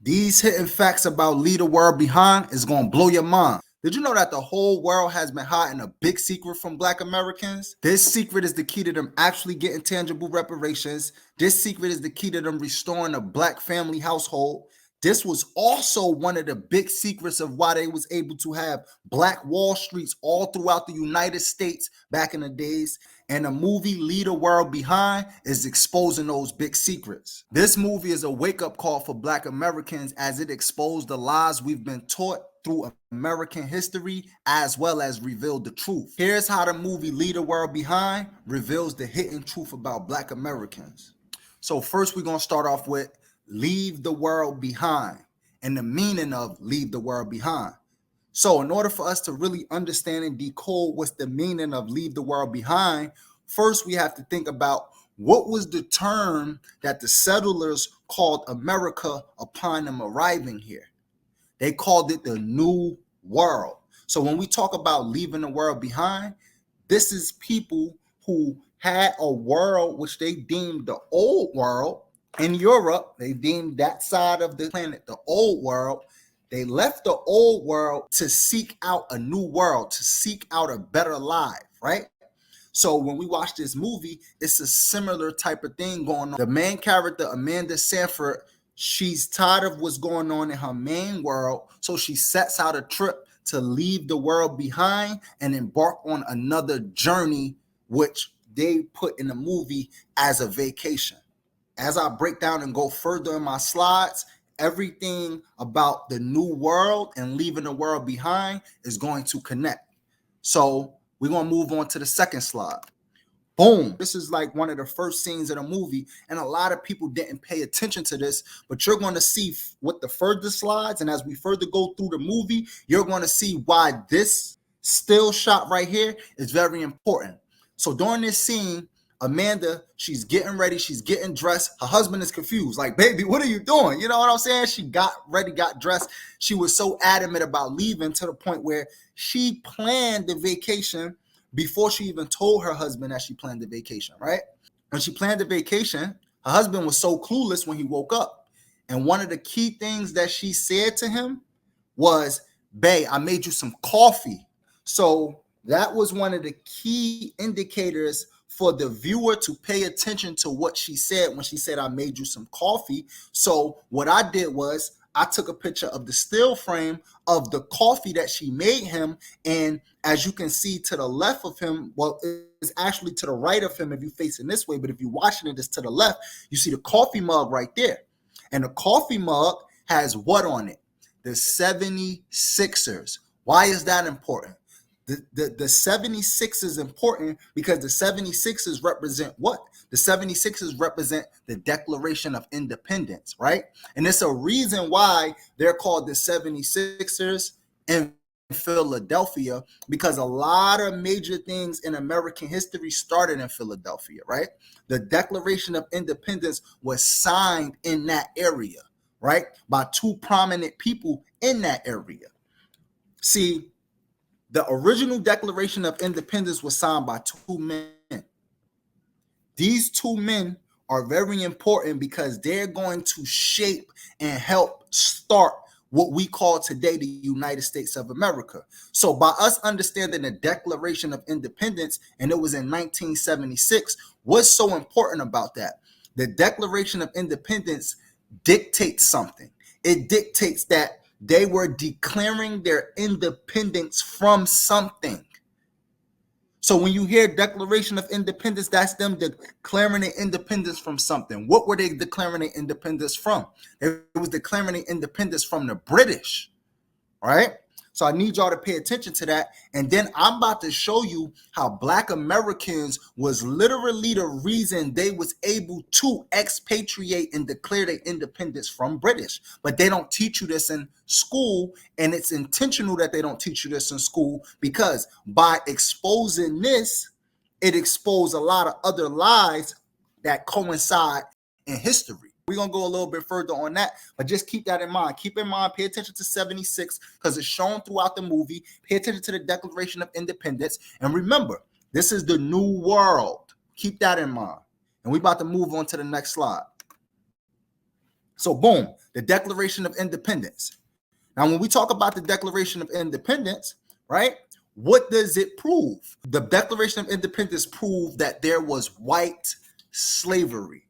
These hidden facts about Leave the World Behind is going to blow your mind. Did you know that the whole world has been hiding a big secret from Black Americans? This secret is the key to them actually getting tangible reparations. This secret is the key to them restoring a Black family household. This was also one of the big secrets of why they was able to have Black Wall Streets all throughout the United States back in the days. And the movie Leave the World Behind is exposing those big secrets. This movie is a wake-up call for Black Americans as it exposed the lies we've been taught through American history, as well as revealed the truth. Here's how the movie Leave the World Behind reveals the hidden truth about Black Americans. So first we're going to start off with leave the world behind and the meaning of leave the world behind. So in order for us to really understand and decode what's the meaning of leave the world behind, first we have to think about what was the term that the settlers called America upon them arriving here. They called it the New World. So when we talk about leaving the world behind, this is people who had a world which they deemed the old world. In Europe, they deemed that side of the planet the old world. They left the old world to seek out a new world, to seek out a better life, right? So when we watch this movie, it's a similar type of thing going on. The main character, Amanda Sanford, she's tired of what's going on in her main world, so she sets out a trip to leave the world behind and embark on another journey, which they put in the movie as a vacation. As I break down and go further in my slides, everything about the new world and leaving the world behind is going to connect. So we're going to move on to the second slide. Boom. This is like one of the first scenes of the movie, and a lot of people didn't pay attention to this, but you're going to see with the further slides, and as we further go through the movie, you're going to see why this still shot right here is very important. So during this scene, Amanda, she's getting ready, she's getting dressed. Her husband is confused, like, baby, what are you doing? You know what I'm saying? She got ready, got dressed. She was so adamant about leaving to the point where she planned the vacation before she even told her husband that she planned the vacation, right? When she planned the vacation, her husband was so clueless when he woke up. And one of the key things that she said to him was, babe, I made you some coffee. So that was one of the key indicators for the viewer to pay attention to what she said when she said, I made you some coffee. So what I did was I took a picture of the still frame of the coffee that she made him. And as you can see to the left of him, well, it's actually to the right of him if you're facing this way, but if you're watching it, it's to the left. You see the coffee mug right there. And the coffee mug has what on it? The 76ers. Why is that important? The 76 is important because the 76ers represent what? The 76ers represent the Declaration of Independence, right? And it's a reason why they're called the 76ers in Philadelphia, because a lot of major things in American history started in Philadelphia, right? The Declaration of Independence was signed in that area, right? By two prominent people in that area. See, the original Declaration of Independence was signed by two men. These two men are very important because they're going to shape and help start what we call today the United States of America. So by us understanding the Declaration of Independence, and it was in 1976, what's so important about that? The Declaration of Independence dictates something. It dictates that they were declaring their independence from something. So when you hear Declaration of Independence, that's them declaring their independence from something. What were they declaring their independence from? It was declaring their independence from the British, right? So I need y'all to pay attention to that. And then I'm about to show you how Black Americans was literally the reason they was able to expatriate and declare their independence from British. But they don't teach you this in school, and it's intentional that they don't teach you this in school, because by exposing this, it exposed a lot of other lies that coincide in history. We're going to go a little bit further on that, but just keep that in mind. Keep in mind, pay attention to 76 because it's shown throughout the movie. Pay attention to the Declaration of Independence. And remember, this is the new world. Keep that in mind. And we're about to move on to the next slide. So boom, the Declaration of Independence. Now, when we talk about the Declaration of Independence, right, what does it prove? The Declaration of Independence proved that there was white slavery.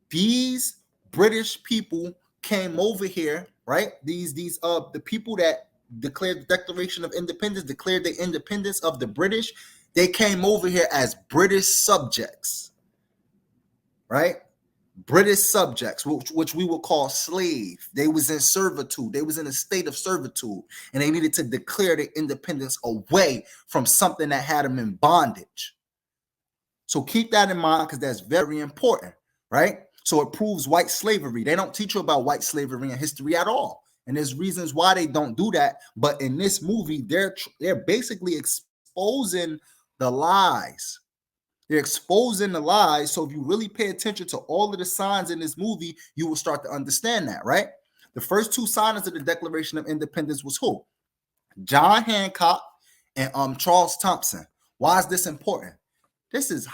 These British people came over here, right? The people that declared the Declaration of Independence, declared the independence of the British, they came over here as British subjects, right? British subjects, which we will call slave. They was in servitude. They was in a state of servitude, and they needed to declare their independence away from something that had them in bondage. So keep that in mind, because that's very important, right? So it proves white slavery. They don't teach you about white slavery in history at all, and there's reasons why they don't do that. But in this movie, they're basically exposing the lies. They're exposing the lies. So if you really pay attention to all of the signs in this movie, you will start to understand that, right? The first two signers of the Declaration of Independence was who? John Hancock and Charles Thompson. Why is this important? This is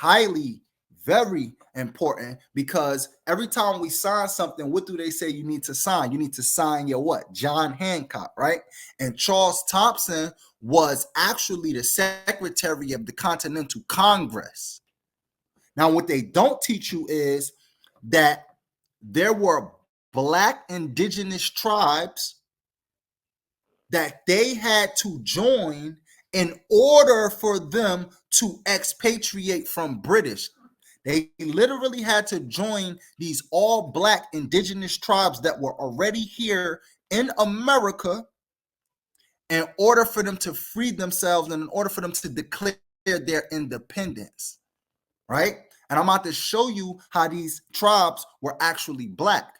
very important, because every time we sign something, what do they say you need to sign? You need to sign your what? John Hancock, right? And Charles Thompson was actually the Secretary of the Continental Congress. Now, what they don't teach you is that there were Black indigenous tribes that they had to join in order for them to expatriate from British. They literally had to join these all Black indigenous tribes that were already here in America in order for them to free themselves and in order for them to declare their independence, right? And I'm about to show you how these tribes were actually Black,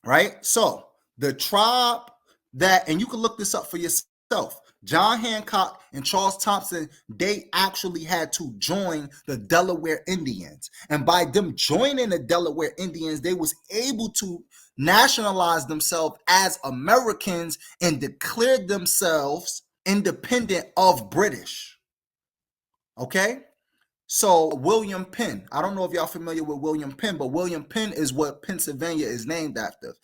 right? So the tribe that, and you can look this up for yourself, John Hancock and Charles Thompson, they actually had to join the Delaware Indians. And by them joining the Delaware Indians, they was able to nationalize themselves as Americans and declare themselves independent of British. Okay? So William Penn, I don't know if y'all familiar with William Penn, but William Penn is what Pennsylvania is named after.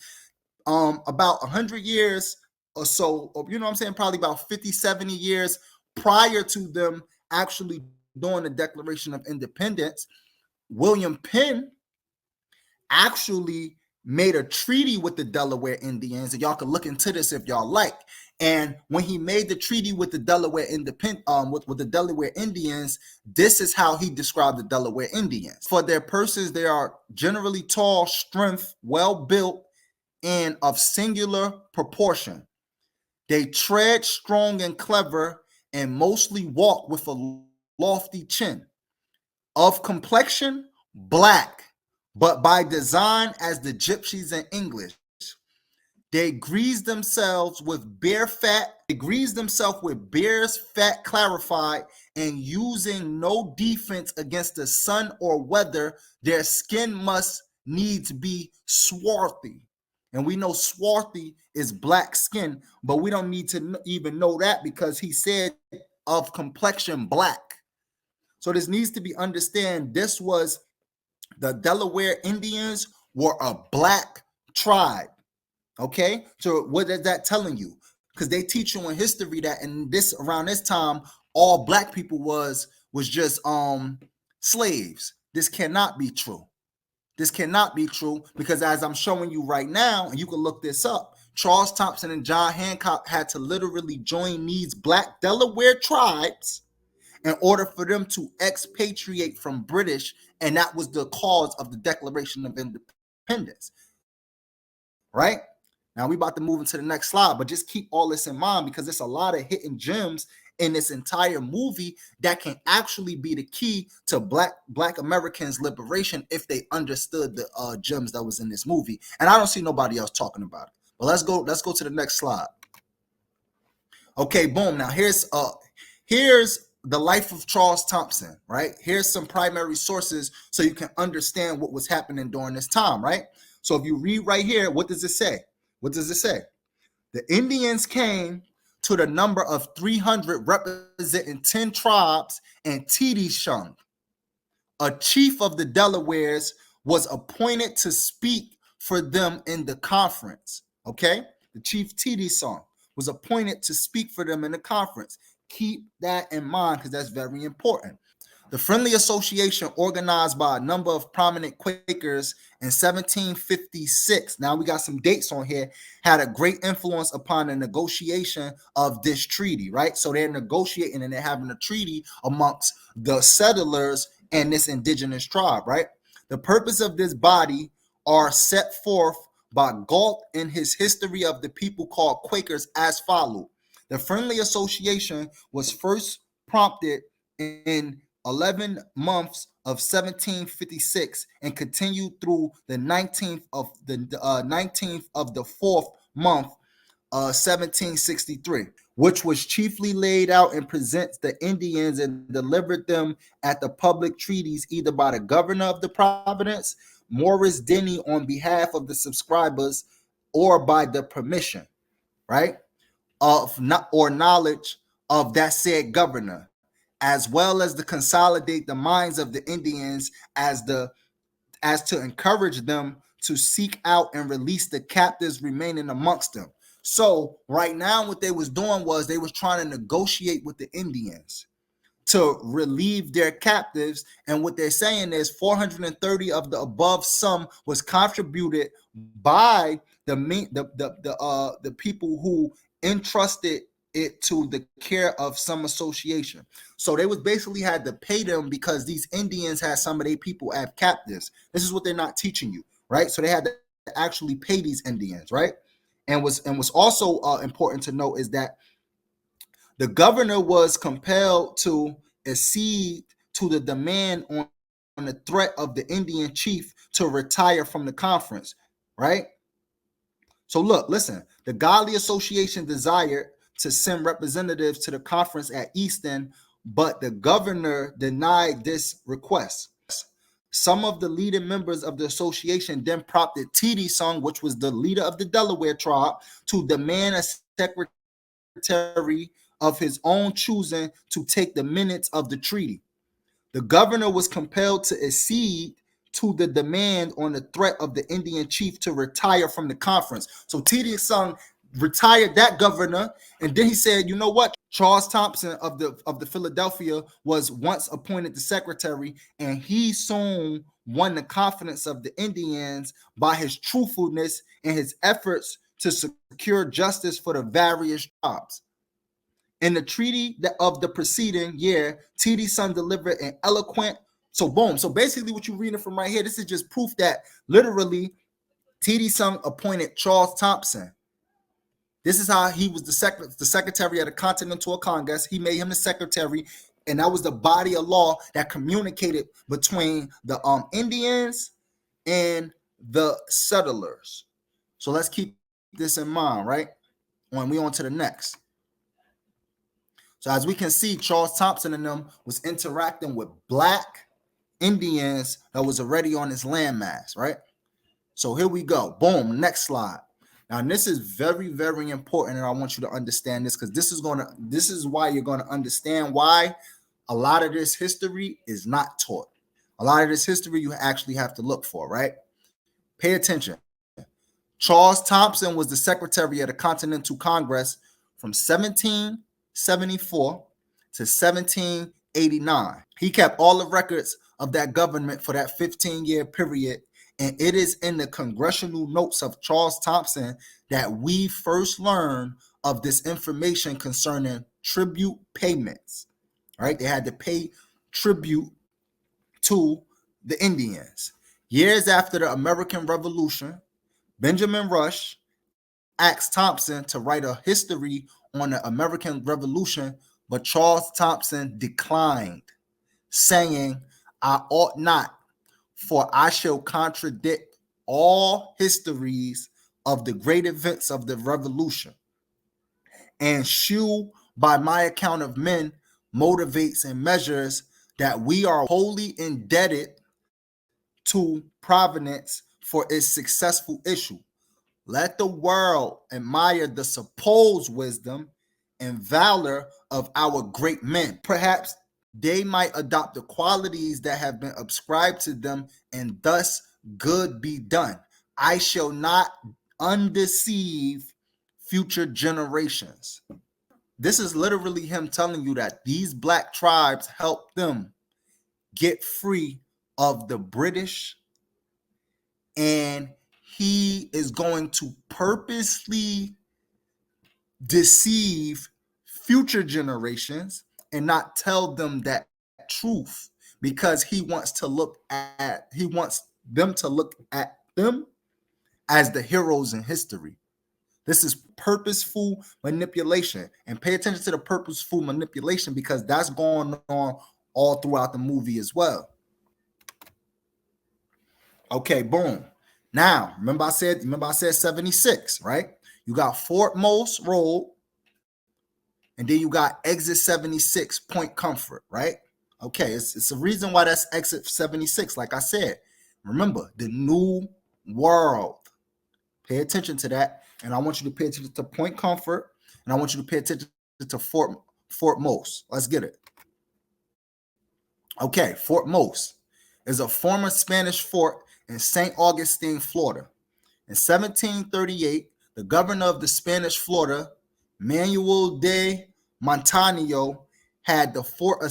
About 100 years or so, you know what I'm saying, probably about 50, 70 years prior to them actually doing the Declaration of Independence, William Penn actually made a treaty with the Delaware Indians, and y'all can look into this if y'all like. And when he made the treaty with the Delaware with the Delaware Indians, this is how he described the Delaware Indians. For their persons, they are generally tall, strength, well-built, and of singular proportion. They tread strong and clever, and mostly walk with a lofty chin. Of complexion, Black, but by design as the gypsies and English. They grease themselves with bear fat. They grease themselves with bear's fat clarified, and using no defense against the sun or weather, their skin must needs be swarthy. And we know swarthy is Black skin, but we don't need to even know that, because he said of complexion Black. So this needs to be understood. This was the Delaware Indians were a Black tribe. Okay, so what is that telling you? Because they teach you in history that around this time, all Black people was just slaves. This cannot be true. This cannot be true, because as I'm showing you right now, and you can look this up, Charles Thompson and John Hancock had to literally join these Black Delaware tribes in order for them to expatriate from British, and that was the cause of the Declaration of Independence, right? Now we about to move into the next slide, but just keep all this in mind, because there's a lot of hidden gems in this entire movie that can actually be the key to Black Americans' liberation if they understood the gems that was in this movie. And I don't see nobody else talking about it. But let's go to the next slide. Okay, boom. Now here's the life of Charles Thompson, right? Here's some primary sources so you can understand what was happening during this time, right? So if you read right here, what does it say? What does it say? The Indians came to the number of 300, representing 10 tribes, and T.D. Shung, a chief of the Delawares, was appointed to speak for them in the conference. Okay? The Chief TD Song was appointed to speak for them in the conference. Keep that in mind because that's very important. The Friendly Association, organized by a number of prominent Quakers in 1756, now we got some dates on here, had a great influence upon the negotiation of this treaty, right? So they're negotiating and they're having a treaty amongst the settlers and this indigenous tribe, right? The purpose of this body are set forth by Galt in his History of the People called Quakers as follows. The Friendly Association was first prompted in 11 months of 1756 and continued through the 19th of the 19th of the 4th month 1763, which was chiefly laid out and presents the Indians and delivered them at the public treaties either by the governor of the province, Morris Denny, on behalf of the subscribers, or by the permission, right, of not or knowledge of that said governor, as well as to consolidate the minds of the Indians as to encourage them to seek out and release the captives remaining amongst them. So right now what they was doing was they was trying to negotiate with the Indians to relieve their captives, and what they're saying is 430 of the above sum was contributed by the people who entrusted it to the care of some association. So they was basically had to pay them because these Indians had some of their people as captives. This is what they're not teaching you, right? So they had to actually pay these Indians, right? And was also important to note is that the governor was compelled to accede to the demand on the threat of the Indian chief to retire from the conference, right? So look, listen, the Godly Association desired to send representatives to the conference at Easton, but the governor denied this request. Some of the leading members of the association then prompted TD Song, which was the leader of the Delaware tribe, to demand a secretary of his own choosing to take the minutes of the treaty. The governor was compelled to accede to the demand on the threat of the Indian chief to retire from the conference. So TD Song retired that governor, and then he said, you know what? Charles Thompson of the Philadelphia was once appointed the secretary, and he soon won the confidence of the Indians by his truthfulness and his efforts to secure justice for the various tribes. In the treaty of the preceding year, TD Song delivered an eloquent, so boom. So basically what you're reading from right here, this is just proof that literally TD Song appointed Charles Thompson. This is how he was the secretary of the Continental Congress. He made him the secretary, and that was the body of law that communicated between the Indians and the settlers. So let's keep this in mind, right? When we on to the next. So as we can see, Charles Thompson and them was interacting with black Indians that was already on his landmass, right? So here we go. Boom, next slide. Now, this is very, very important, and I want you to understand this because this is why you're going to understand why a lot of this history is not taught. A lot of this history you actually have to look for, right? Pay attention. Charles Thompson was the secretary of the Continental Congress from 1774 to 1789. He kept all the records of that government for that 15-year period, and it is in the congressional notes of Charles Thompson that we first learn of this information concerning tribute payments. All right, they had to pay tribute to the Indians. Years after the American Revolution, Benjamin Rush asked Thompson to write a history on the American Revolution, but Charles Thompson declined, saying, "I ought not, for I shall contradict all histories of the great events of the Revolution, and shew by my account of men motivates and measures that we are wholly indebted to Providence for its successful issue. Let the world admire the supposed wisdom and valor of our great men. Perhaps they might adopt the qualities that have been ascribed to them and thus good be done. I shall not undeceive future generations. This is literally him telling you that these black tribes helped them get free of the British, and he is going to purposely deceive future generations and not tell them that truth, because he wants them to look at them as the heroes in history. This is purposeful manipulation, and pay attention to the purposeful manipulation because that's going on all throughout the movie as well. Okay, boom. Now, remember I said 76, right? You got Fort Most Road, and then you got exit 76, Point Comfort, right? Okay, it's a reason why that's exit 76. Like I said, remember the new world. Pay attention to that, and I want you to pay attention to Point Comfort, and I want you to pay attention to Fort Most. Let's get it. Okay, Fort Most is a former Spanish fort in St. Augustine, Florida. In 1738, the governor of the Spanish Florida, Manuel de Montaño, had the fort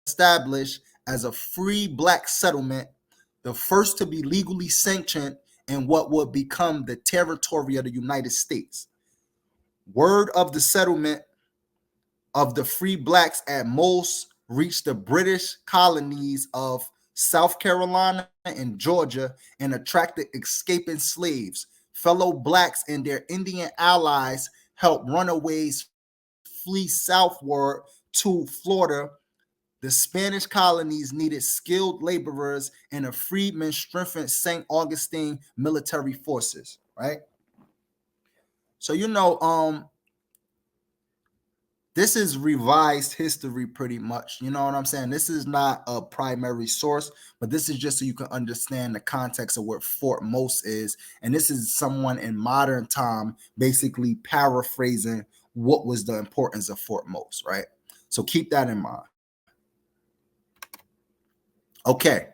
established as a free black settlement, the first to be legally sanctioned in what would become the territory of the United States. Word of the settlement of the free blacks at Most reached the British colonies of South Carolina and Georgia and attracted escaping slaves. Fellow blacks and their Indian allies helped runaways flee southward to Florida. The Spanish colonies needed skilled laborers, and the freedmen strengthened St. Augustine military forces, right? So, this is revised history pretty much. You know what I'm saying? This is not a primary source, but this is just so you can understand the context of what Fort Most is. And this is someone in modern time basically paraphrasing what was the importance of Fort Most, right? So keep that in mind. Okay,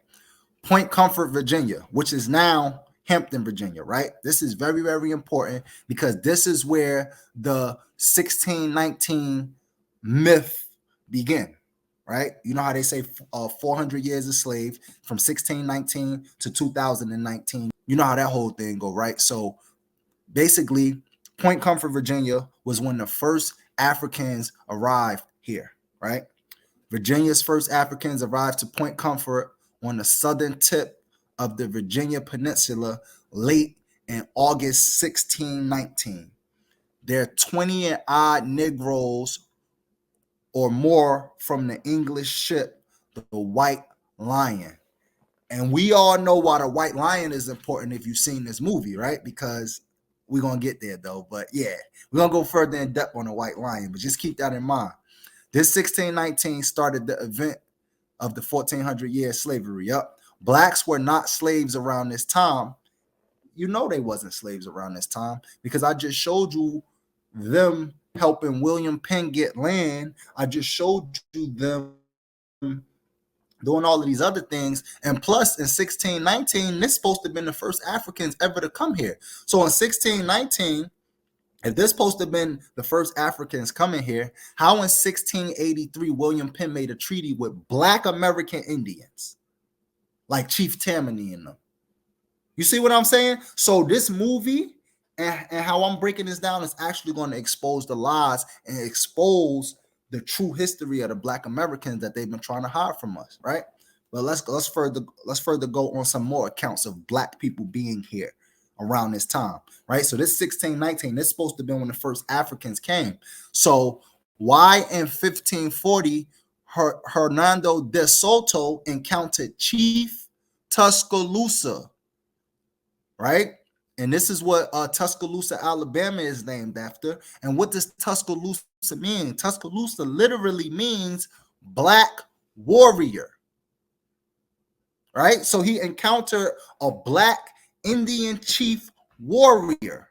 Point Comfort, Virginia, which is now Hampton, Virginia, right? This is very, very important because this is where the 1619 myth began, right? You know how they say 400 years a slave from 1619 to 2019. You know how that whole thing go, right? So basically, Point Comfort, Virginia was when the first Africans arrived here, right? Virginia's first Africans arrived to Point Comfort on the southern tip of the Virginia Peninsula late in August 1619. There are 20 and odd Negroes or more from the English ship, the White Lion. And we all know why the White Lion is important if you've seen this movie, right? Because we're going to get there, though. But yeah, we're going to go further in depth on the White Lion, but just keep that in mind. This 1619 started the event of the 1400-year slavery. Yep. Blacks were not slaves around this time. You know they wasn't slaves around this time because I just showed you them helping William Penn get land. I just showed you them doing all of these other things. And plus, in 1619, this is supposed to have been the first Africans ever to come here. So in 1619, if this supposed to have been the first Africans coming here, how in 1683 William Penn made a treaty with Black American Indians, like Chief Tammany and them? You see what I'm saying? So this movie and how I'm breaking this down is actually going to expose the lies and expose the true history of the Black Americans that they've been trying to hide from us, right? But let's further go on some more accounts of Black people being here around this time, right? So this 1619, this is supposed to be when the first Africans came. So why in 1540 Hernando de Soto encountered Chief Tuscaloosa, right? And this is what Tuscaloosa, Alabama is named after. And what does Tuscaloosa mean? Tuscaloosa literally means black warrior, right? So he encountered a black Indian chief warrior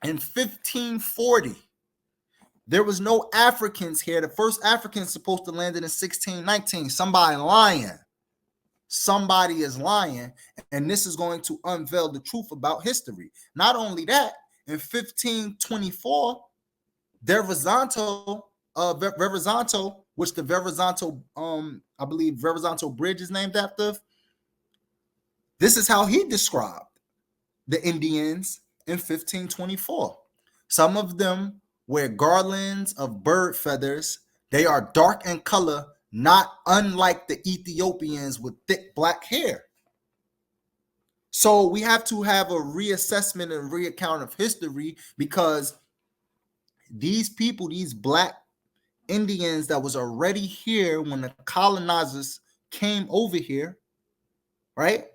in 1540. There was no Africans here. The first Africans supposed to land in 1619. Somebody lying. somebody is lying, and this is going to unveil the truth about history. Not only that, in 1524, Verrazano, which the Verrazano, I believe Verrazano Bridge is named after. This is how he described the Indians in 1524. Some of them wear garlands of bird feathers. They are dark in color, not unlike the Ethiopians with thick black hair. So we have to have a reassessment and reaccount of history, because these people, these black Indians that was already here when the colonizers came over here, right?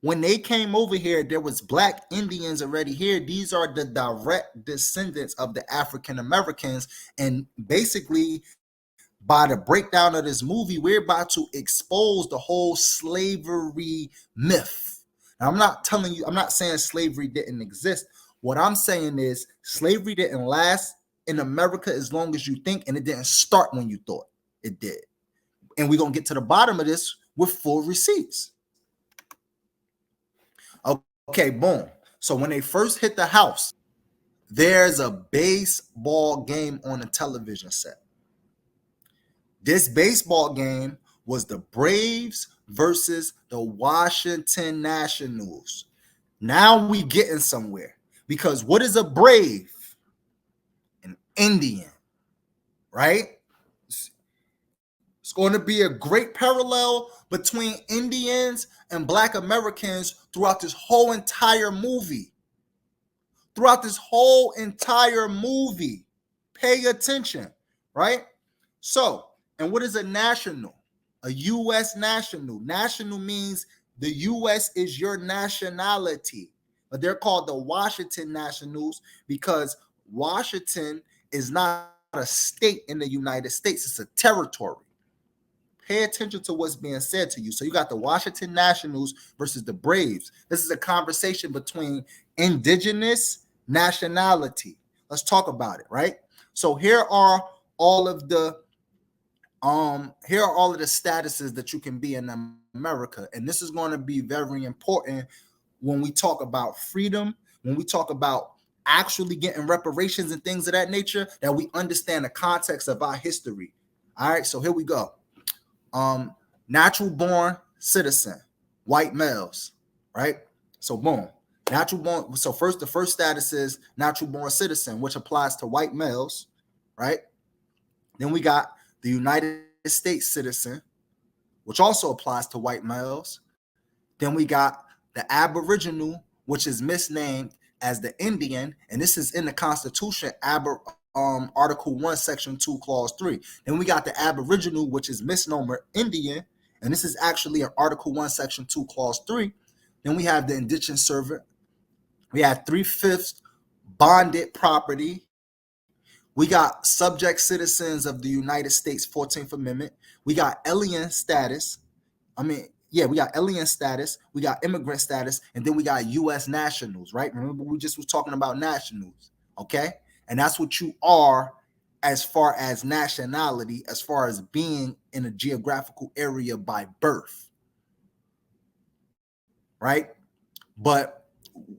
When they came over here, there was black Indians already here. These are the direct descendants of the African Americans. And basically, by the breakdown of this movie, we're about to expose the whole slavery myth. Now, I'm not saying slavery didn't exist. What I'm saying is slavery didn't last in America as long as you think, and it didn't start when you thought it did. And we're going to get to the bottom of this with full receipts. Okay, boom. So when they first hit the house, there's a baseball game on a television set. This baseball game was the Braves versus the Washington Nationals. Now we getting somewhere, because what is a Brave? An Indian, right? It's going to be a great parallel between Indians and Black Americans throughout this whole entire movie. Throughout this whole entire movie. Pay attention, right? So, and what is a national? A U.S. national. National means the U.S. is your nationality. But they're called the Washington Nationals because Washington is not a state in the United States. It's a territory. Pay attention to what's being said to you. So you got the Washington Nationals versus the Braves. This is a conversation between indigenous nationality. Let's talk about it, right? So here are all of the statuses that you can be in America. And this is going to be very important when we talk about freedom, when we talk about actually getting reparations and things of that nature, that we understand the context of our history. All right, so here we go. Natural born citizen, white males, right? So boom, natural born. So the first status is natural born citizen, which applies to white males, right? Then we got the United States citizen, which also applies to white males. Then we got the Aboriginal, which is misnamed as the Indian, and this is in the Constitution, Article 1, Section 2, Clause 3. Then we got the Aboriginal, which is misnomer Indian, and this is actually in Article 1, Section 2, Clause 3. Then we have the indentured servant. We have 3/5 bonded property. We got subject citizens of the United States, 14th Amendment. We got alien status. We got alien status. We got immigrant status. And then we got U.S. nationals, right? Remember, we just was talking about nationals, okay? And that's what you are as far as nationality, as far as being in a geographical area by birth, right? But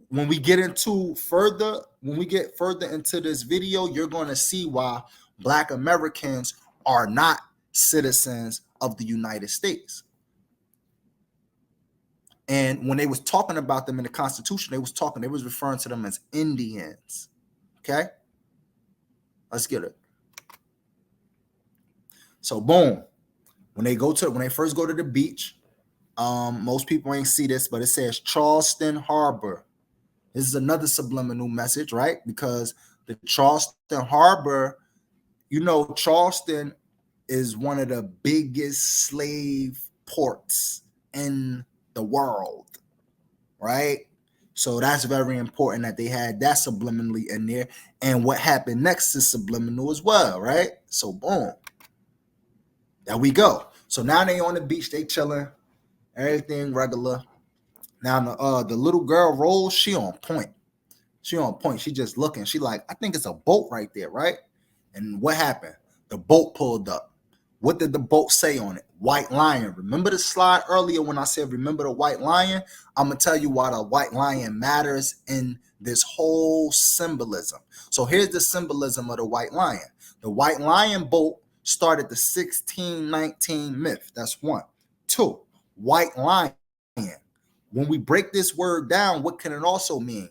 when we get further into this video, you're going to see why Black Americans are not citizens of the United States. And when they was talking about them in the Constitution, they was referring to them as Indians. Okay? Let's get it. So boom. When they first go to the beach, most people ain't see this, but it says Charleston Harbor. This is another subliminal message, right? Because the Charleston Harbor, Charleston is one of the biggest slave ports in the world, right? So that's very important that they had that subliminally in there. And what happened next is subliminal as well, right? So boom. There we go. So now they on the beach, they chilling, everything regular. Now the little girl Rose, she on point. She just looking. She like, I think it's a boat right there, right? And what happened? The boat pulled up. What did the boat say on it? white lion. Remember the slide earlier when I said remember the white lion? I'm going to tell you why the white lion matters in this whole symbolism. So here's the symbolism of the white lion. The white lion boat started the 1619 myth. That's one. Two, white lion. When we break this word down, what can it also mean?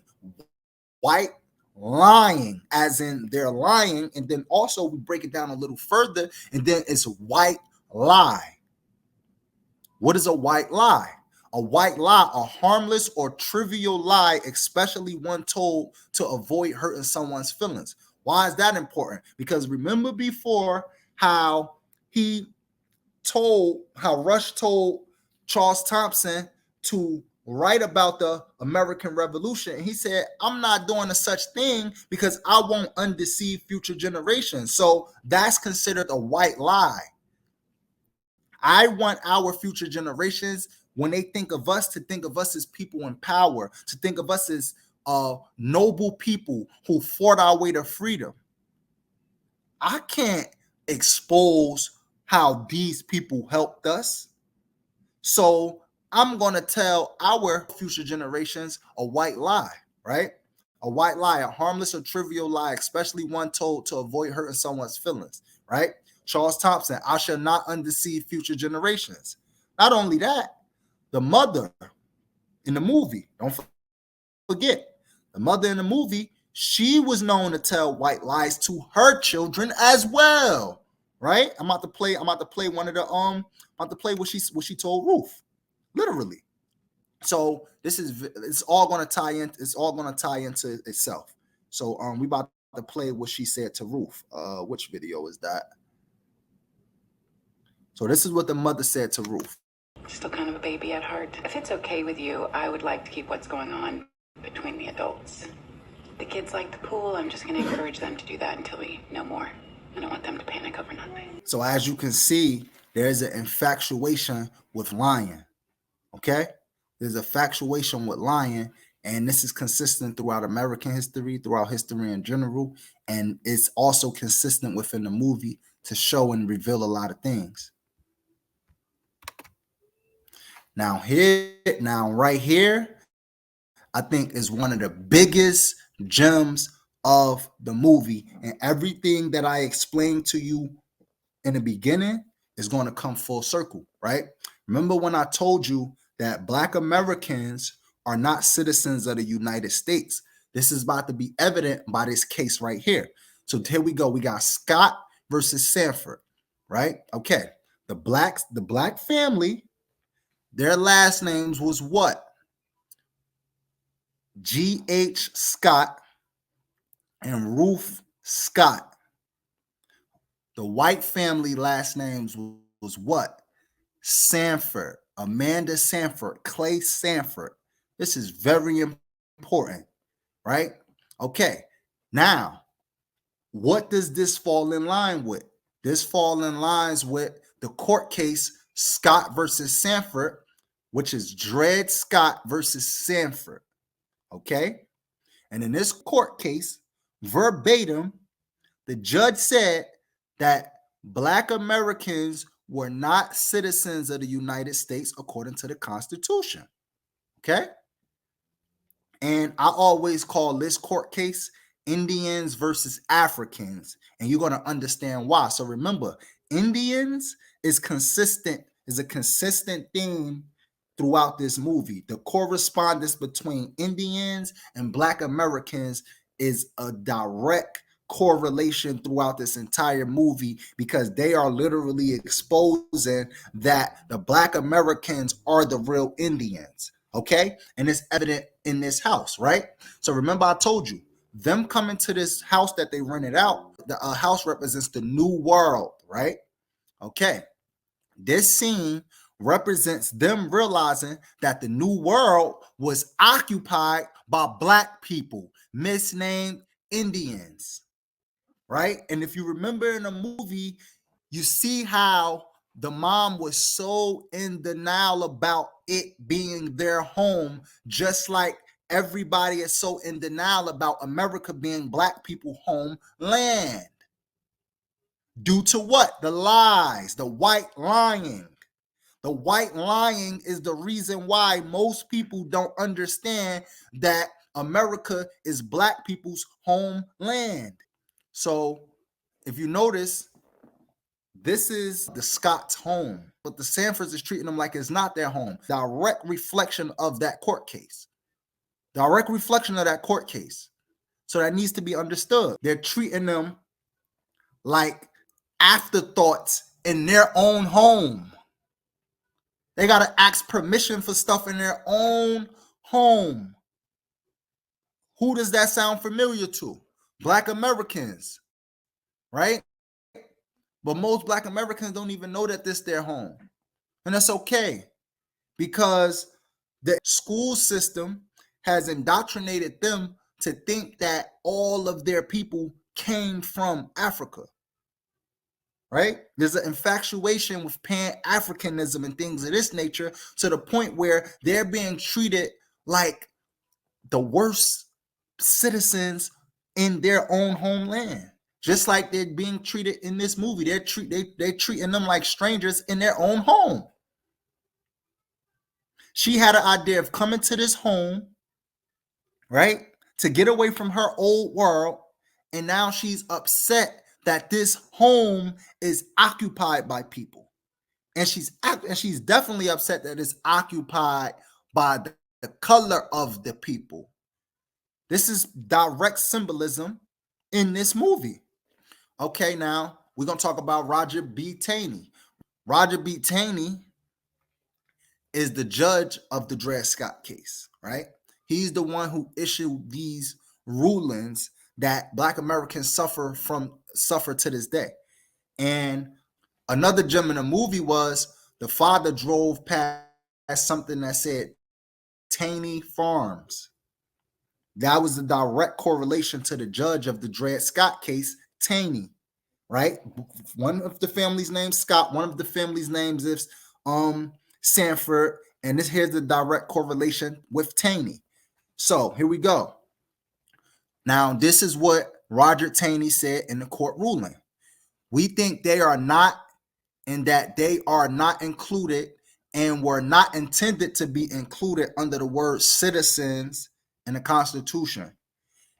White lying, as in they're lying, and then also we break it down a little further, and then it's white lie. What is a white lie? A white lie, a harmless or trivial lie, especially one told to avoid hurting someone's feelings. Why is that important? Because remember before how Rush told Charles Thompson to write about the American Revolution. And he said, I'm not doing a such thing because I won't undeceive future generations. So that's considered a white lie. I want our future generations, when they think of us, to think of us as people in power, to think of us as noble people who fought our way to freedom. I can't expose how these people helped us. So I'm going to tell our future generations a white lie, right? A white lie, a harmless or trivial lie, especially one told to avoid hurting someone's feelings, right? Charles Thompson, I shall not undeceive future generations. Not only that, the mother in the movie, don't forget, the mother in the movie, she was known to tell white lies to her children as well, right? I'm about to play one of the about to play what she told Ruth, literally. So it's all going to tie in. It's all going to tie into itself. So we about to play what she said to Ruth. Which video is that? So this is what the mother said to Ruth. Still kind of a baby at heart. If it's okay with you, I would like to keep what's going on between the adults. The kids like the pool. I'm just going to encourage them to do that until we know more. I don't want them to panic over nothing. So as you can see, there's an infatuation with lying. Okay? There's a infatuation with lying, and this is consistent throughout American history, throughout history in general, and it's also consistent within the movie to show and reveal a lot of things. Now right here, I think is one of the biggest gems of the movie, and everything that I explained to you in the beginning is going to come full circle, right? Remember when I told you that Black Americans are not citizens of the United States? This is about to be evident by this case right here. So here we go. We got Scott versus Sanford, right? Okay. The black family, their last names was what? G.H. Scott and Ruth Scott. The white family last names was what? Sanford, Amanda Sanford, Clay Sanford. This is very important, right? Okay. Now, what does this fall in line with? This fall in lines with the court case Scott versus Sanford, which is Dred Scott versus Sanford. Okay. And in this court case, verbatim, the judge said that Black Americans were not citizens of the United States according to the Constitution. Okay. And I always call this court case Indians versus Africans. And you're going to understand why. So remember, Indians is a consistent theme throughout this movie. The correspondence between Indians and Black Americans is a direct correlation throughout this entire movie, because they are literally exposing that the Black Americans are the real Indians. Okay. And it's evident in this house, right? So remember, I told you, them coming to this house that they rented out, the house represents the new world, right? Okay. This scene represents them realizing that the new world was occupied by Black people, misnamed Indians, right? And if you remember in the movie, you see how the mom was so in denial about it being their home, just like everybody is so in denial about America being Black people's homeland. Due to what? The lies, the white lying. The white lying is the reason why most people don't understand that America is black people's homeland. So if you notice, this is the Scots' home, but the Sanfords is treating them like it's not their home. Direct reflection of that court case. Direct reflection of that court case. So that needs to be understood. They're treating them like afterthoughts in their own home. They got to ask permission for stuff in their own home. Who does that sound familiar to? Black Americans, right? But most Black Americans don't even know that this is their home. And that's okay, because the school system has indoctrinated them to think that all of their people came from Africa, right? There's an infatuation with Pan-Africanism and things of this nature, to the point where they're being treated like the worst citizens in their own homeland. Just like they're being treated in this movie. They're treating them like strangers in their own home. She had an idea of coming to this home, right, to get away from her old world, and now she's upset that this home is occupied by people. And she's definitely upset that it's occupied by the color of the people. This is direct symbolism in this movie. Okay, now we're going to talk about Roger B. Taney. Roger B. Taney is the judge of the Dred Scott case, right? He's the one who issued these rulings that Black Americans suffer to this day. And another gem in the movie was the father drove past something that said Taney Farms. That was a direct correlation to the judge of the Dred Scott case, Taney, right? One of the family's names Scott, one of the family's names is Sanford, and here's the direct correlation with Taney. So here we go. Now, this is what Roger Taney said in the court ruling. We think they are not, and that they are not included and were not intended to be included under the word citizens in the Constitution,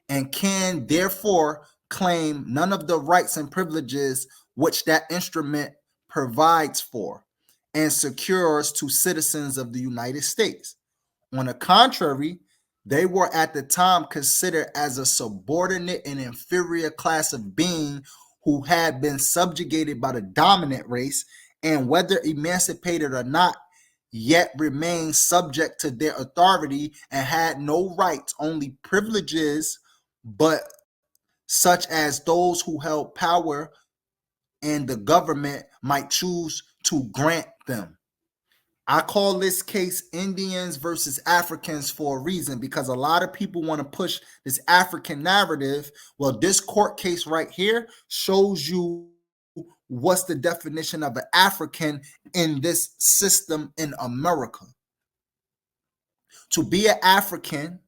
and can therefore claim none of the rights and privileges which that instrument provides for and secures to citizens of the United States. On the contrary, they were at the time considered as a subordinate and inferior class of being who had been subjugated by the dominant race, and whether emancipated or not, yet remained subject to their authority and had no rights, only privileges, but such as those who held power and the government might choose to grant them. I call this case Indians versus Africans for a reason, because a lot of people want to push this African narrative. Well, this court case right here shows you what's the definition of an African in this system in America. To be an African,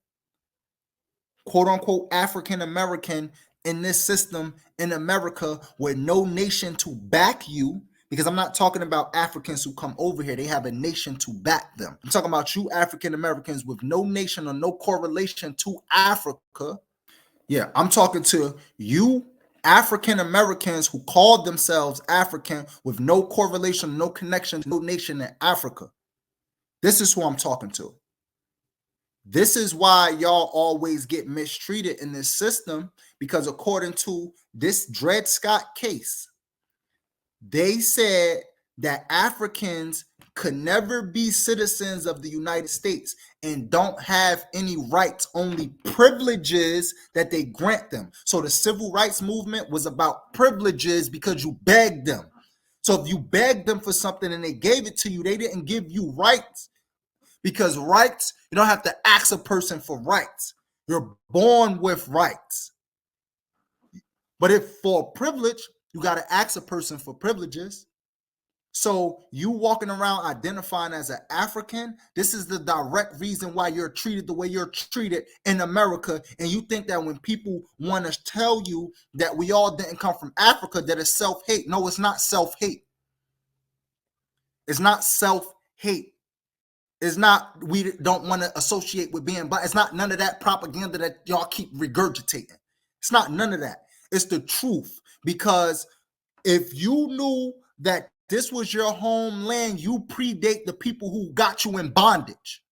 quote unquote African American in this system in America, with no nation to back you, because I'm not talking about Africans who come over here, they have a nation to back them. I'm talking about you African Americans with no nation or no correlation to Africa. Yeah, I'm talking to you African Americans who called themselves African with no correlation, no connection, no nation in Africa. This is who I'm talking to. This is why y'all always get mistreated in this system, because according to this Dred Scott case, they said that Africans could never be citizens of the United States and don't have any rights, only privileges that they grant them. So the civil rights movement was about privileges because you begged them. So if you begged them for something and they gave it to you, they didn't give you rights, because rights, you don't have to ask a person for rights. You're born with rights. But if for privilege, you got to ask a person for privileges. So you walking around identifying as an African, this is the direct reason why you're treated the way you're treated in America. And you think that when people want to tell you that we all didn't come from Africa, that it's self-hate. No, it's not self-hate. It's not self-hate. It's not we don't want to associate with being black. It's not none of that propaganda that y'all keep regurgitating. It's not none of that. It's the truth. Because if you knew that this was your homeland, you predate the people who got you in bondage.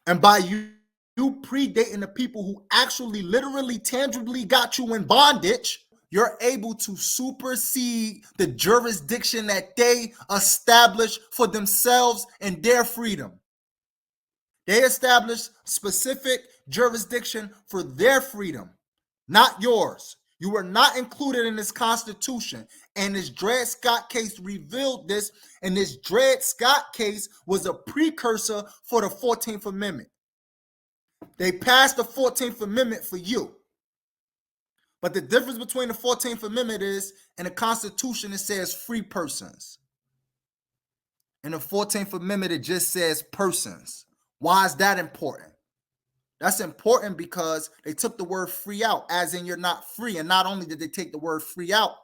And by you predating the people who actually literally tangibly got you in bondage, you're able to supersede the jurisdiction that they established for themselves and their freedom. They established specific jurisdiction for their freedom, not yours. You were not included in this Constitution. And this Dred Scott case revealed this. And this Dred Scott case was a precursor for the 14th Amendment. They passed the 14th Amendment for you. But the difference between the 14th Amendment is, in the Constitution, it says free persons. In the 14th Amendment, it just says persons. Why is that important? That's important because they took the word free out, as in you're not free. And not only did they take the word free out,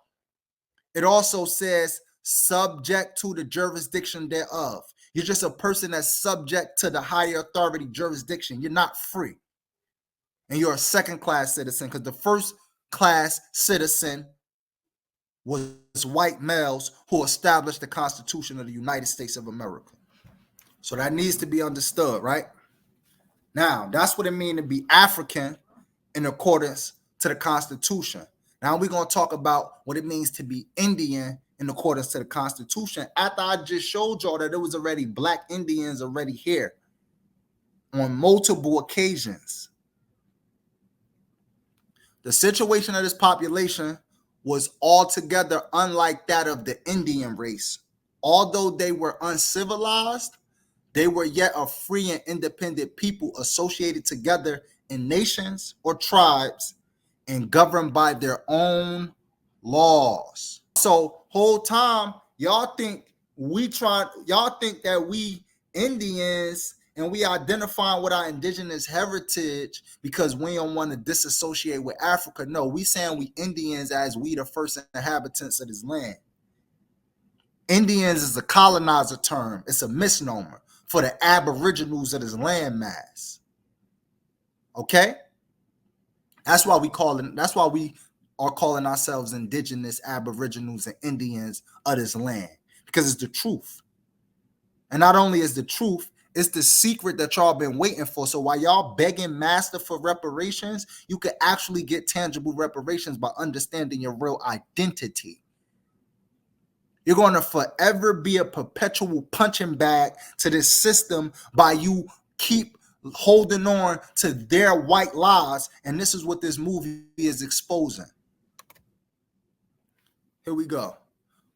it also says subject to the jurisdiction thereof. You're just a person that's subject to the higher authority jurisdiction. You're not free. And you're a second-class citizen, because the first-class citizen was white males who established the Constitution of the United States of America. So that needs to be understood, right? Now, that's what it means to be African in accordance to the Constitution. Now we're going to talk about what it means to be Indian in accordance to the Constitution. After I just showed y'all that there was already black Indians already here on multiple occasions. The situation of this population was altogether unlike that of the Indian race. Although they were uncivilized, they were yet a free and independent people associated together in nations or tribes and governed by their own laws. So whole time, y'all think that we Indians and we identifying with our indigenous heritage because we don't want to disassociate with Africa. No, we saying we Indians as we the first inhabitants of this land. Indians is a colonizer term. It's a misnomer for the aboriginals of this landmass. Okay? That's why we are calling ourselves indigenous aboriginals and Indians of this land, because it's the truth. And not only is the truth, it's the secret that y'all been waiting for. So while y'all begging master for reparations, you could actually get tangible reparations by understanding your real identity. You're going to forever be a perpetual punching bag to this system by you keep holding on to their white lies. And this is what this movie is exposing. Here we go.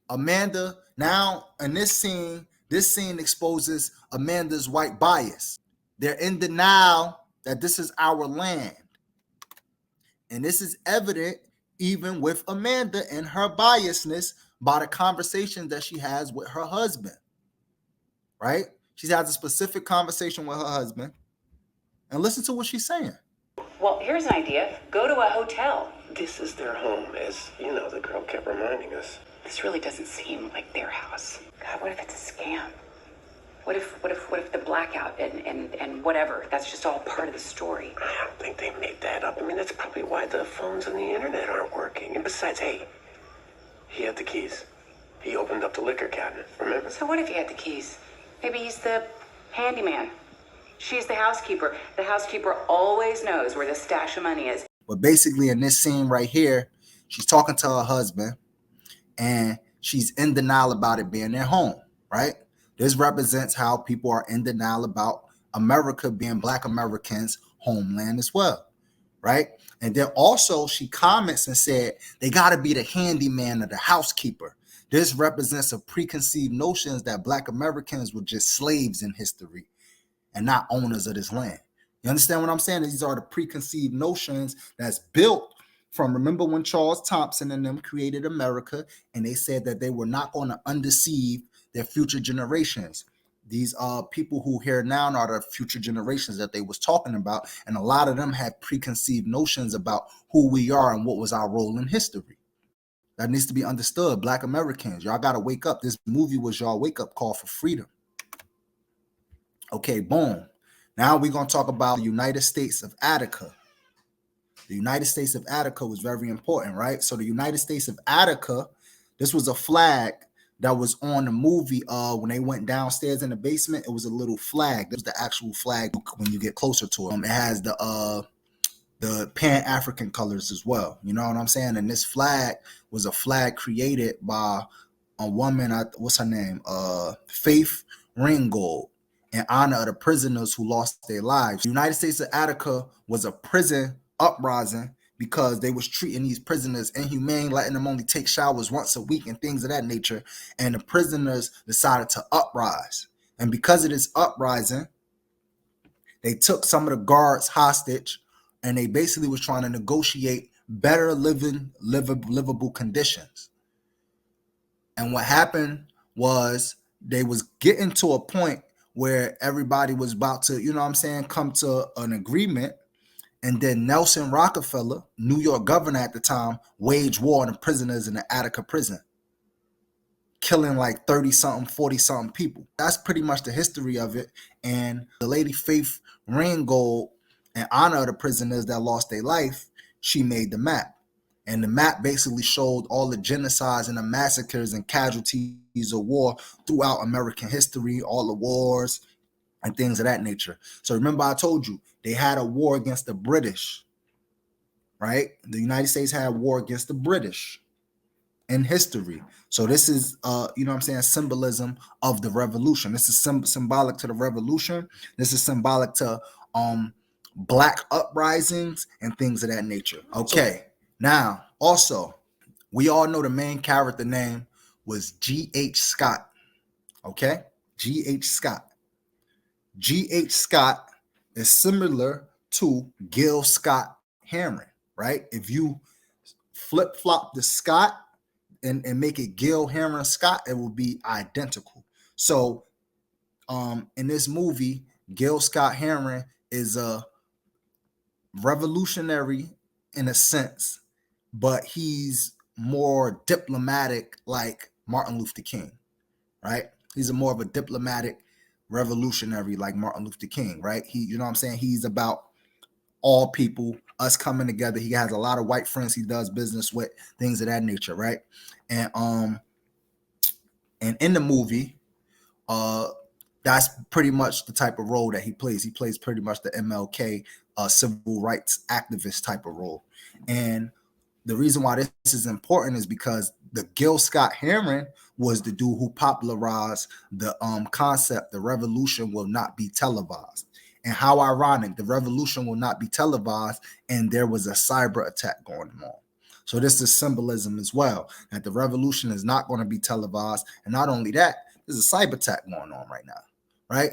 Amanda, now in this scene exposes Amanda's white bias. They're in denial that this is our land. And this is evident even with Amanda and her biasness by the conversation that she has with her husband, right? She has a specific conversation with her husband. And listen to what she's saying. Well, here's an idea. Go to a hotel. This is their home, as, you know, the girl kept reminding us. This really doesn't seem like their house. God, what if it's a scam? What if the blackout and whatever, that's just all part of the story? I don't think they made that up. I mean, that's probably why the phones and the internet aren't working. And besides, hey, he had the keys. He opened up the liquor cabinet, remember? So what if he had the keys? Maybe he's the handyman. She's the housekeeper. The housekeeper always knows where the stash of money is. But basically in this scene right here, she's talking to her husband and she's in denial about it being their home, right? This represents how people are in denial about America being Black Americans' homeland as well, right? And then also she comments and said, they got to be the handyman or the housekeeper. This represents a preconceived notions that Black Americans were just slaves in history and not owners of this land. You understand what I'm saying? These are the preconceived notions that's built from, remember when Charles Thompson and them created America and they said that they were not going to undeceive their future generations. These people who here now are the future generations that they was talking about. And a lot of them had preconceived notions about who we are and what was our role in history. That needs to be understood. Black Americans, y'all got to wake up. This movie was y'all wake-up call for freedom. Okay, boom. Now we're going to talk about the United States of Attica. The United States of Attica was very important, right? So the United States of Attica, this was a flag that was on the movie when they went downstairs in the basement. It was a little flag. That was the actual flag when you get closer to it. It has the Pan-African colors as well. You know what I'm saying? And this flag was a flag created by a woman, what's her name? Faith Ringgold, in honor of the prisoners who lost their lives. The United States of Attica was a prison uprising because they was treating these prisoners inhumane, letting them only take showers once a week and things of that nature. And the prisoners decided to uprise. And because of this uprising, they took some of the guards hostage, and they basically was trying to negotiate better livable conditions. And what happened was they was getting to a point where everybody was about to, you know what I'm saying, come to an agreement. And then Nelson Rockefeller, New York governor at the time, waged war on the prisoners in the Attica prison, killing like 30-something, 40-something people. That's pretty much the history of it. And the lady Faith Ringgold, in honor of the prisoners that lost their life, she made the map. And the map basically showed all the genocides and the massacres and casualties of war throughout American history, all the wars and things of that nature. So remember I told you, they had a war against the British, right? The United States had a war against the British in history. So this is, you know what I'm saying, symbolism of the revolution. This is symbolic to the revolution. This is symbolic to Black uprisings and things of that nature. Okay, now also, we all know the main character name was G.H. Scott. Okay, G.H. Scott. G.H. Scott is similar to Gil Scott Heron, right? If you flip-flop the Scott and make it Gil Heron Scott, it will be identical. So in this movie, Gil Scott Heron is a revolutionary in a sense, but he's more diplomatic like Martin Luther King, right? He's a more of a diplomatic revolutionary like Martin Luther King, right? He, you know what I'm saying? He's about all people, us coming together. He has a lot of white friends he does business with, things of that nature, right? And in the movie, that's pretty much the type of role that he plays. He plays pretty much the MLK civil rights activist type of role. And the reason why this is important is because the Gil Scott Heron was the dude who popularized the concept, the revolution will not be televised. And how ironic, the revolution will not be televised, and there was a cyber attack going on. So this is symbolism as well, that the revolution is not going to be televised. And not only that, there's a cyber attack going on right now, right?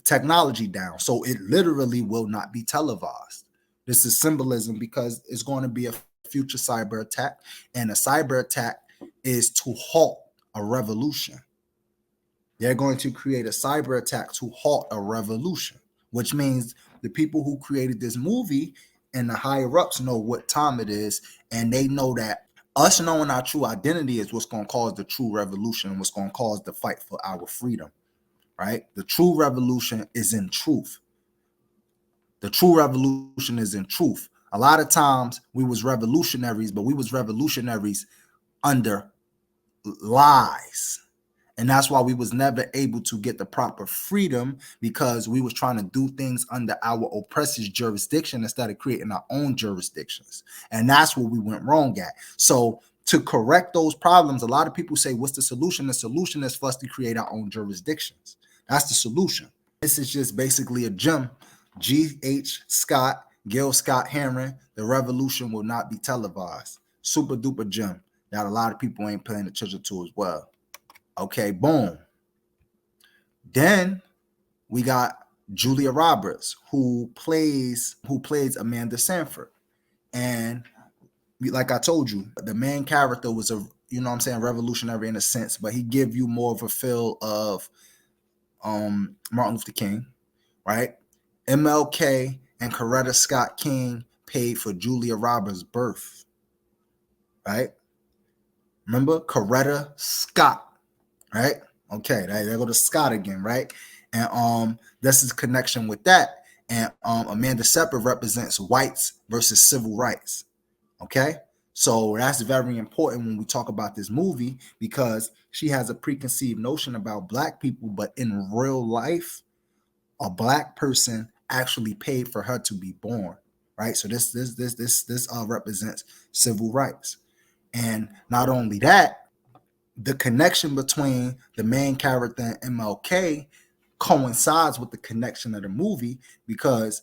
Technology down. So it literally will not be televised. This is symbolism because it's going to be a future cyber attack. And a cyber attack is to halt a revolution. They're going to create a cyber attack to halt a revolution, which means the people who created this movie and the higher ups know what time it is. And they know that us knowing our true identity is what's going to cause the true revolution and what's going to cause the fight for our freedom, right? The true revolution is in truth. The true revolution is in truth. A lot of times we was revolutionaries, but we was revolutionaries under lies. And that's why we was never able to get the proper freedom, because we was trying to do things under our oppressor's jurisdiction instead of creating our own jurisdictions. And that's where we went wrong at. So to correct those problems, a lot of people say, what's the solution? The solution is for us to create our own jurisdictions. That's the solution. This is just basically a gem. G.H. Scott, Gil Scott Heron, the revolution will not be televised. Super duper gem that a lot of people ain't paying attention to as well. Okay, boom. Then we got Julia Roberts, who plays Amanda Sanford. And like I told you, the main character was a, you know what I'm saying, revolutionary in a sense, but he give you more of a feel of Martin Luther King, right? MLK and Coretta Scott King paid for Julia Roberts' birth, right? Remember Coretta Scott, right? Okay, there go to Scott again, right? And this is connection with that. And Amanda Separate represents whites versus civil rights. Okay, so that's very important when we talk about this movie because she has a preconceived notion about black people, but in real life, a black person actually paid for her to be born, right? So this represents civil rights, and not only that, the connection between the main character and MLK coincides with the connection of the movie because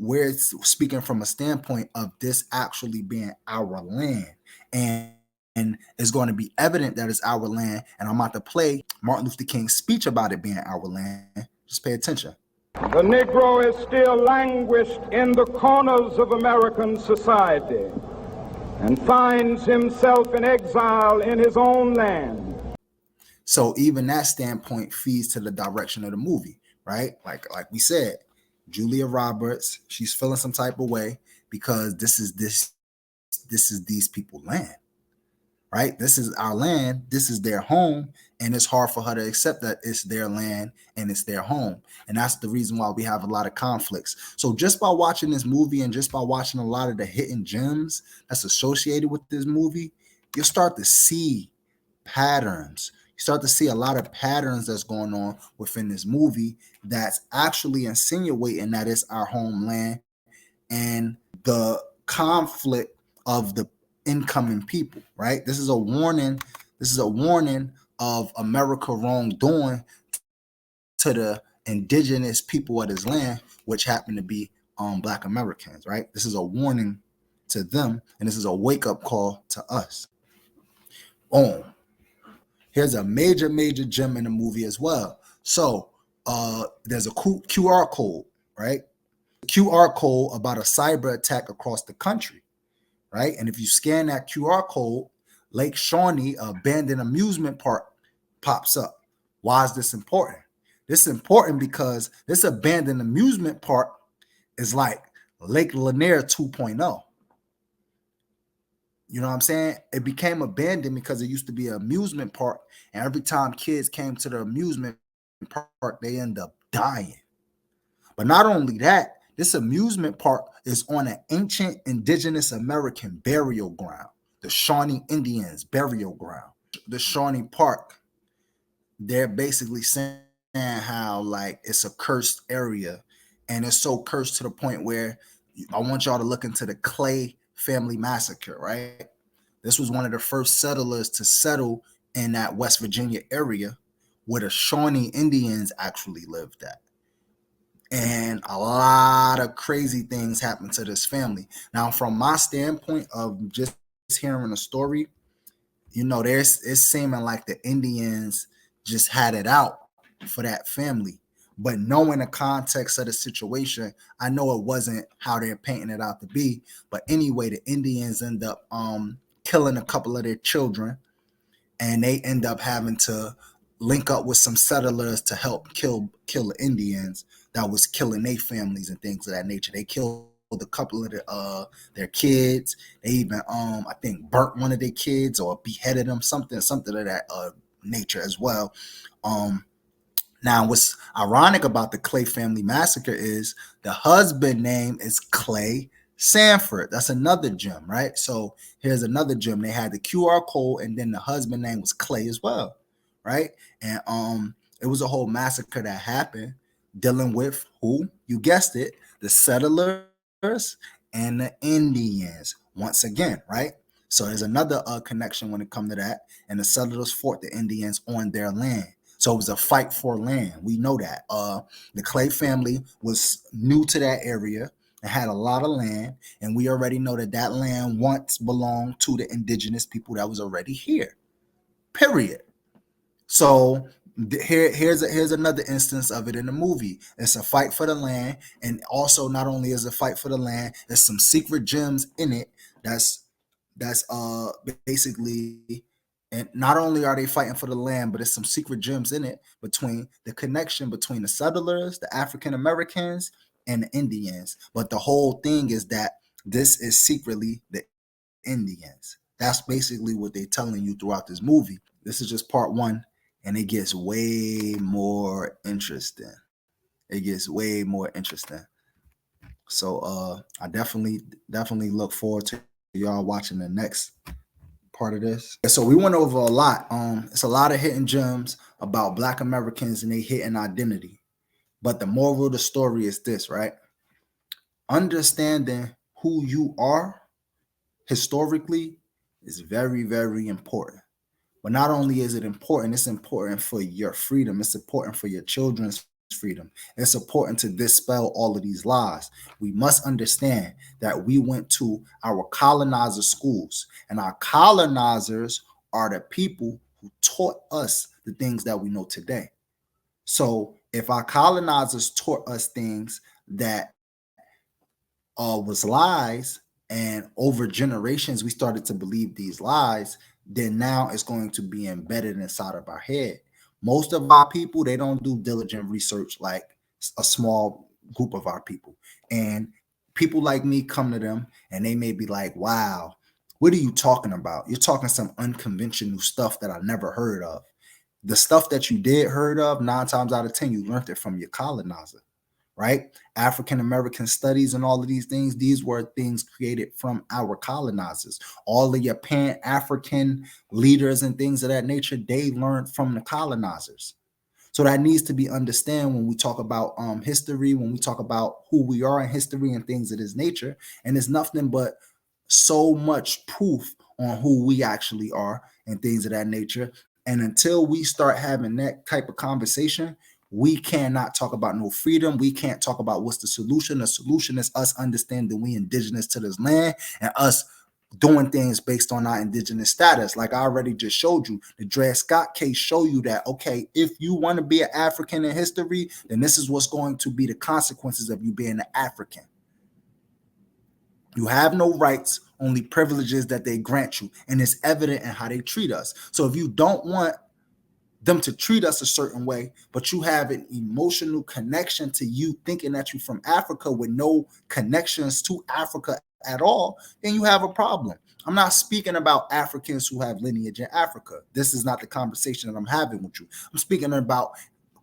we're speaking from a standpoint of this actually being our land. And it's going to be evident that it's our land. And I'm about to play Martin Luther King's speech about it being our land. Just pay attention. The Negro is still languished in the corners of American society and finds himself in exile in his own land. So even that standpoint feeds to the direction of the movie, right? Like we said, Julia Roberts, she's feeling some type of way because this is these people's land, right? This is our land, this is their home, and it's hard for her to accept that it's their land and it's their home. And that's the reason why we have a lot of conflicts. So just by watching this movie and just by watching a lot of the hidden gems that's associated with this movie, you'll start to see patterns. You start to see a lot of patterns that's going on within this movie that's actually insinuating that it's our homeland and the conflict of the incoming people, right? This is a warning. This is a warning of America wrongdoing to the indigenous people of this land, which happen to be Black Americans, right? This is a warning to them, and this is a wake-up call to us. Boom. Here's a major gem in the movie as well. So there's a QR code, right? QR code about a cyber attack across the country, right? And if you scan that QR code, Lake Shawnee abandoned amusement park pops up. Why is this important? This is important because this abandoned amusement park is like Lake Lanier 2.0. You know what I'm saying? It became abandoned because it used to be an amusement park, and every time kids came to the amusement park, they end up dying. But not only that, this amusement park is on an ancient indigenous American burial ground, the Shawnee Indians burial ground. The Shawnee Park, they're basically saying how like it's a cursed area, and it's so cursed to the point where I want y'all to look into the Clay family massacre, right? This was one of the first settlers to settle in that West Virginia area where the Shawnee Indians actually lived at. And a lot of crazy things happened to this family. Now, from my standpoint of just hearing the story, you know, it's seeming like the Indians just had it out for that family. But knowing the context of the situation, I know it wasn't how they're painting it out to be. But anyway, the Indians end up killing a couple of their children, and they end up having to link up with some settlers to help kill the Indians that was killing their families and things of that nature. They killed a couple of their kids. They even I think burnt one of their kids or beheaded them, something of that nature as well. Now, what's ironic about the Clay family massacre is the husband name is Clay Sanford. That's another gem, right? So here's another gem. They had the QR code, and then the husband name was Clay as well, right? And it was a whole massacre that happened dealing with who? You guessed it, the settlers and the Indians once again, right? So there's another connection when it comes to that. And the settlers fought the Indians on their land. So it was a fight for land. We know that. The Clay family was new to that area and had a lot of land. And we already know that that land once belonged to the indigenous people that was already here. Period. So here's another instance of it in the movie. It's a fight for the land. And also not only is it a fight for the land, there's some secret gems in it that's basically, and not only are they fighting for the land, but there's some secret gems in it between the connection between the settlers, the African Americans, and the Indians. But the whole thing is that this is secretly the Indians. That's basically what they're telling you throughout this movie. This is just part one, and it gets way more interesting. It gets way more interesting. So I definitely look forward to y'all watching the next part of this. So we went over a lot. It's a lot of hidden gems about Black Americans and their hidden identity. But the moral of the story is this, right? Understanding who you are historically is very, very important. But not only is it important, it's important for your freedom. It's important for your children's freedom. It's important to dispel all of these lies. We must understand that we went to our colonizer schools, and our colonizers are the people who taught us the things that we know today. So if our colonizers taught us things that was lies, and over generations we started to believe these lies, then now it's going to be embedded inside of our head. Most of our people, they don't do diligent research like a small group of our people. And people like me come to them and they may be like, wow, what are you talking about? You're talking some unconventional stuff that I never heard of. The stuff that you did heard of, 9 times out of 10, you learned it from your colonizer, right? African American studies and all of these things, these were things created from our colonizers. All of your Pan-African leaders and things of that nature, they learned from the colonizers. So that needs to be understood when we talk about history, when we talk about who we are in history and things of this nature. And it's nothing but so much proof on who we actually are and things of that nature. And until we start having that type of conversation, we cannot talk about no freedom. We can't talk about what's the solution. The solution is us understanding we indigenous to this land and us doing things based on our indigenous status. Like I already just showed you, the Dred Scott case show you that, okay, if you want to be an African in history, then this is what's going to be the consequences of you being an African. You have no rights, only privileges that they grant you. And it's evident in how they treat us. So if you don't want them to treat us a certain way, but you have an emotional connection to you thinking that you're from Africa with no connections to Africa at all, then you have a problem. I'm not speaking about Africans who have lineage in Africa. This is not the conversation that I'm having with you. I'm speaking about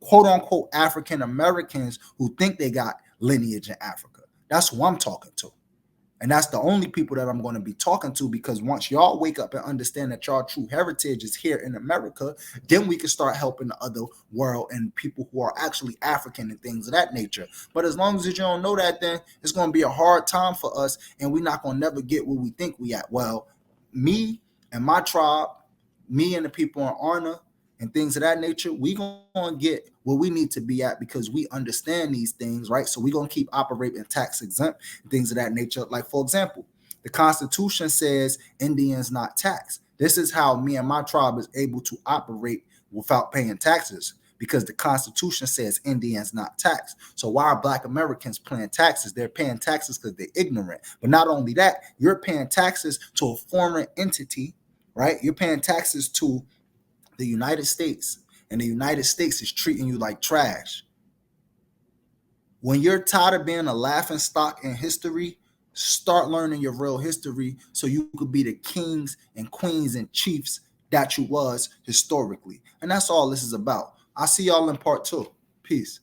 quote unquote African Americans who think they got lineage in Africa. That's who I'm talking to. And that's the only people that I'm going to be talking to, because once y'all wake up and understand that y'all true heritage is here in America, then we can start helping the other world and people who are actually African and things of that nature. But as long as you don't know that, then it's going to be a hard time for us, and we're not going to never get where we think we at. Well, me and my tribe, me and the people in Arna and things of that nature, we going to get where we need to be at because we understand these things, right? So we're going to keep operating tax exempt and things of that nature. Like, for example, the Constitution says Indians not taxed. This is how me and my tribe is able to operate without paying taxes, because the Constitution says Indians not taxed. So why are Black Americans paying taxes? They're paying taxes because they're ignorant. But not only that, you're paying taxes to a foreign entity, right? You're paying taxes to the United States, and the United States is treating you like trash. When you're tired of being a laughing stock in history, start learning your real history so you could be the kings and queens and chiefs that you was historically. And that's all this is about. I'll see y'all in part 2. Peace.